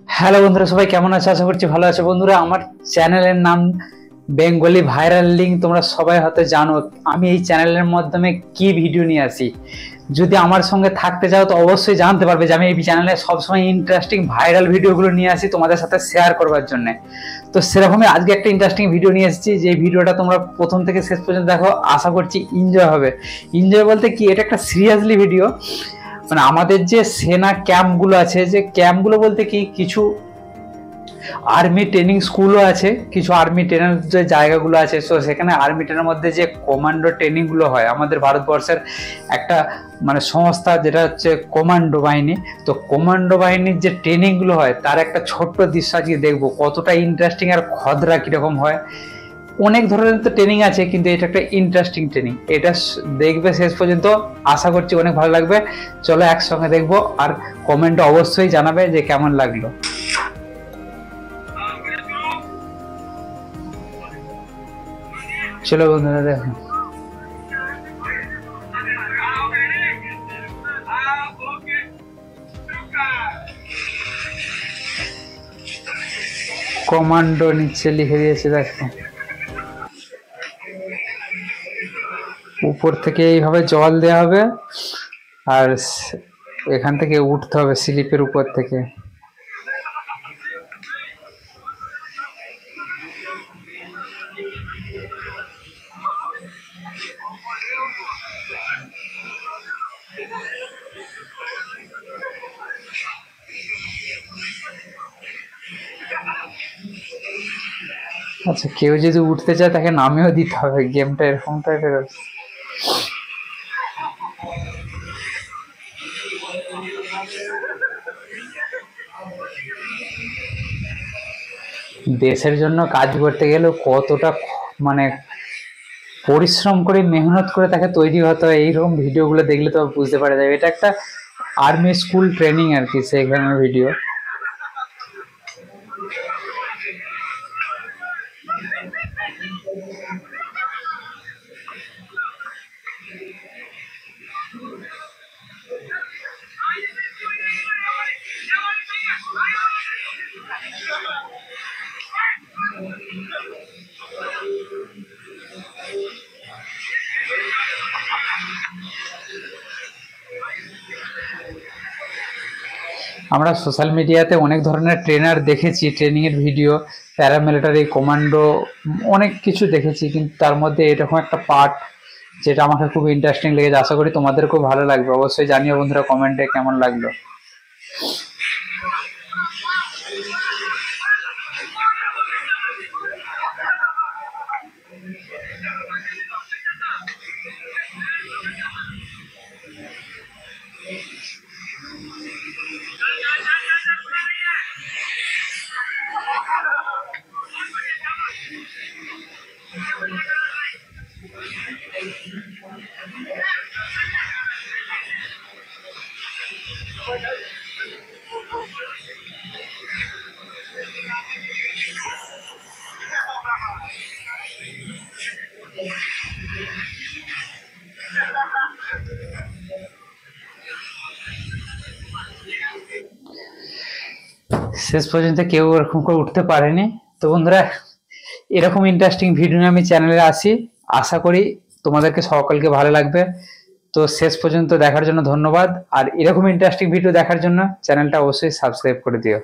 Hello বন্ধুরা, সবাই কেমন আছে? আশা করছি ভালো আছে। বন্ধুরা, আমার চ্যানেলের নাম বেঙ্গলি ভাইরাল লিঙ্ক। তোমরা সবাই হয়তো জানো আমি এই চ্যানেলের মাধ্যমে কি ভিডিও নিয়ে আসি। যদি আমার সঙ্গে থাকতে চাও তো অবশ্যই জানতে পারবে যে আমি এই চ্যানেলে সবসময় ইন্টারেস্টিং ভাইরাল ভিডিওগুলো নিয়ে আসি তোমাদের সাথে শেয়ার করবার জন্য। তো সেরকমই আজকে একটা ইন্টারেস্টিং ভিডিও নিয়ে এসেছি, যে ভিডিওটা তোমরা প্রথম থেকে শেষ পর্যন্ত দেখো, আশা করছি এনজয় হবে। এনজয় বলতে কি, এটা একটা সিরিয়াসলি ভিডিও। মানে আমাদের যে সেনা ক্যাম্পগুলো আছে, যে ক্যাম্পগুলো বলতে কি, কিছু আর্মি ট্রেনিং স্কুলও আছে, কিছু আর্মি ট্রেনার যে জায়গাগুলো আছে, সো সেখানে আর্মি ট্রেনের মধ্যে যে কমান্ডো ট্রেনিংগুলো হয়, আমাদের ভারতবর্ষের একটা মানে সংস্থা যেটা হচ্ছে কমান্ডো বাহিনী। তো কমান্ডো বাহিনীর যে ট্রেনিংগুলো হয় তার একটা ছোট্ট দৃশ্য আজকে দেখবো, কতটা ইন্টারেস্টিং আর খদরা কীরকম হয়। অনেক ধরনের তো ট্রেনিং আছে, কিন্তু এটা একটা ইন্টারেস্টিং ট্রেনিং। এটা দেখবে শেষ পর্যন্ত, আশা করছি অনেক ভালো লাগবে। চলো একসঙ্গে দেখবো, আর কমেন্টে অবশ্যই জানাবে যে কেমন লাগলো। চলো বন্ধুরা দেখো। কমান্ডো নিচে লিখে দিয়েছে দেখো, উপর থেকে এইভাবে জল দেওয়া হবে, আর এখান থেকে উঠতে হবে স্লিপের উপর থেকে। আচ্ছা, কেউ যদি উঠতে চায় তাকে নামেও দিতে হবে। গেমটা এরকম টাইপের। দেশের জন্য কাজ করতে গেলে কতটা মানে পরিশ্রম করে মেহনত করে তাকে তৈরি হতে হয়, এইরকম ভিডিওগুলো দেখলে তো বুঝতে পারা যাবে। এটা একটা আর্মি স্কুল ট্রেনিং আর কি, সেখানের ভিডিও। আমরা সোশ্যাল মিডিয়াতে অনেক ধরনের ট্রেনার দেখেছি, ট্রেনিংয়ের ভিডিও, প্যারামিলিটারি, কমান্ডো, অনেক কিছু দেখেছি, কিন্তু তার মধ্যে এরকম একটা পার্ট যেটা আমাকে খুব ইন্টারেস্টিং লেগেছে। আশা করি তোমাদের খুব ভালো লাগবে। অবশ্যই জানিও বন্ধুরা কমেন্টে কেমন লাগলো। শেষ পর্যন্ত কেউ এরকম করে উঠতে পারেনি। তো বন্ধুরা, এরকম ইন্টারেস্টিং ভিডিও নিয়ে আমি চ্যানেলে আসি। আশা করি তোমাদেরকে সকলকে ভালো লাগবে। তো শেষ পর্যন্ত দেখার জন্য ধন্যবাদ, আর এরকম ইন্টারেস্টিং ভিডিও দেখার জন্য চ্যানেলটা অবশ্যই সাবস্ক্রাইব করে দিও।